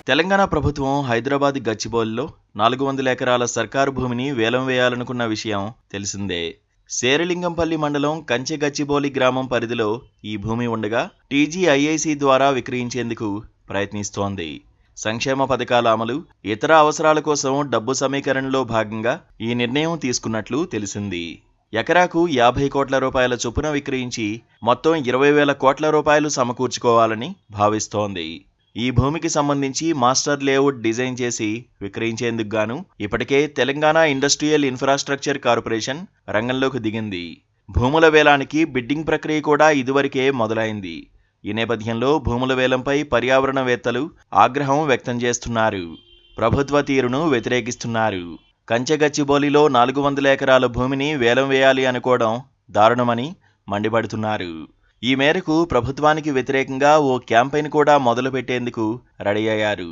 తెలంగాణ ప్రభుత్వం హైదరాబాద్ గచ్చిబౌలిలో 400 ఎకరాల సర్కారు భూమిని వేలం వేయాలనుకున్న విషయం తెలిసిందే. శేరిలింగంపల్లి మండలం కంచె గచ్చిబౌలి గ్రామం పరిధిలో ఈ భూమి ఉండగా టీజీఐఐసి ద్వారా విక్రయించేందుకు ప్రయత్నిస్తోంది. సంక్షేమ పథకాల అమలు, ఇతర అవసరాల కోసం డబ్బు సమీకరణలో భాగంగా ఈ నిర్ణయం తీసుకున్నట్లు తెలిసింది. ఎకరాకు 50 కోట్ల రూపాయల చొప్పున విక్రయించి మొత్తం 20,000 కోట్ల రూపాయలు సమకూర్చుకోవాలని భావిస్తోంది. ఈ భూమికి సంబంధించి మాస్టర్ లేఅవుట్ డిజైన్ చేసి విక్రయించేందుకు గాను ఇప్పటికే తెలంగాణ ఇండస్ట్రియల్ ఇన్ఫ్రాస్ట్రక్చర్ కార్పొరేషన్ రంగంలోకి దిగింది. భూముల వేలానికి బిడ్డింగ్ ప్రక్రియ కూడా ఇదివరకే మొదలైంది. ఈ నేపథ్యంలో భూముల వేలంపై పర్యావరణవేత్తలు ఆగ్రహం వ్యక్తం చేస్తున్నారు. ప్రభుత్వ తీరును వ్యతిరేకిస్తున్నారు. కంచె గచ్చిబౌలిలో 400 ఎకరాల భూమిని వేలం వేయాలి అనుకోవడం దారుణమని మండిపడుతున్నారు. ఈ మేరకు ప్రభుత్వానికి వ్యతిరేకంగా ఓ క్యాంపెయిన్ కూడా మొదలుపెట్టేందుకు రెడీ అయ్యారు.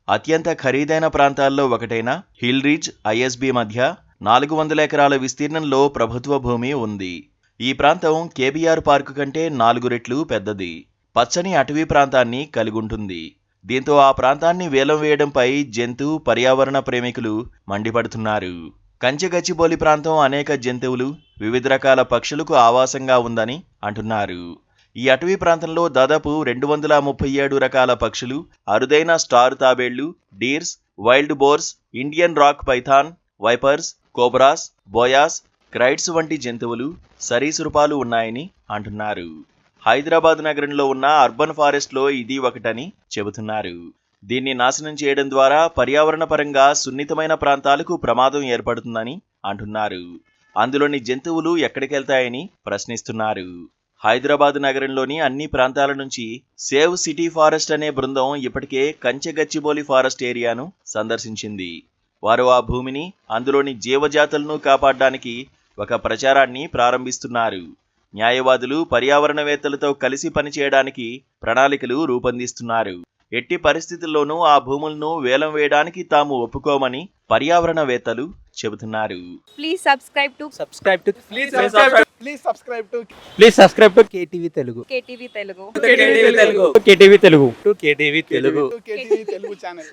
అత్యంత ఖరీదైన ప్రాంతాల్లో ఒకటైన హిల్ రిడ్జ్, ఐఎస్బీ మధ్య 400 ఎకరాల విస్తీర్ణంలో ప్రభుత్వ భూమి ఉంది. ఈ ప్రాంతం కేబీఆర్ పార్కు కంటే 4 రెట్లు పెద్దది. పచ్చని అటవీ ప్రాంతాన్ని కలిగుంటుంది. దీంతో ఆ ప్రాంతాన్ని వేలం వేయడంపై జంతు, పర్యావరణ ప్రేమికులు మండిపడుతున్నారు. కంచె గచ్చిబౌలి ప్రాంతం అనేక జంతువులు, వివిధ రకాల పక్షులకు ఆవాసంగా ఉందని అంటున్నారు. ఈ అటవీ ప్రాంతంలో దాదాపు 237 రకాల పక్షులు, అరుదైన స్టార్ తాబేళ్లు, deers, wild boars, Indian rock python, vipers, cobras, boas, kraits వంటి జంతువులు, సరీసృపాలు ఉన్నాయని అంటున్నారు. హైదరాబాద్ నగరంలో ఉన్న అర్బన్ ఫారెస్ట్లో ఇది ఒకటని చెబుతున్నారు. దీన్ని నాశనం చేయడం ద్వారా పర్యావరణ పరంగా సున్నితమైన ప్రాంతాలకు ప్రమాదం ఏర్పడుతుందని అంటున్నారు. అందులోని జంతువులు ఎక్కడికెళ్తాయని ప్రశ్నిస్తున్నారు. హైదరాబాద్ నగరంలోని అన్ని ప్రాంతాల నుంచి సేవ్ సిటీ ఫారెస్ట్ అనే బృందం ఇప్పటికే కంచె గచ్చిబౌలి ఫారెస్ట్ ఏరియాను సందర్శించింది. వారు ఆ భూమిని, అందులోని జీవజాతులను కాపాడడానికి ఒక ప్రచారాన్ని ప్రారంభిస్తున్నారు. న్యాయవాదులు, పర్యావరణవేత్తలతో కలిసి పనిచేయడానికి ప్రణాళికలు రూపొందిస్తున్నారు. ఎట్టి పరిస్థితుల్లోనూ ఆ భూములను వేలం వేయడానికి తాము ఒప్పుకోమని పర్యావరణవేత్తలు చెబుతున్నారు. Please subscribe to KTV Telugu. KTV Telugu. KTV Telugu. KTV Telugu. KTV Telugu channel.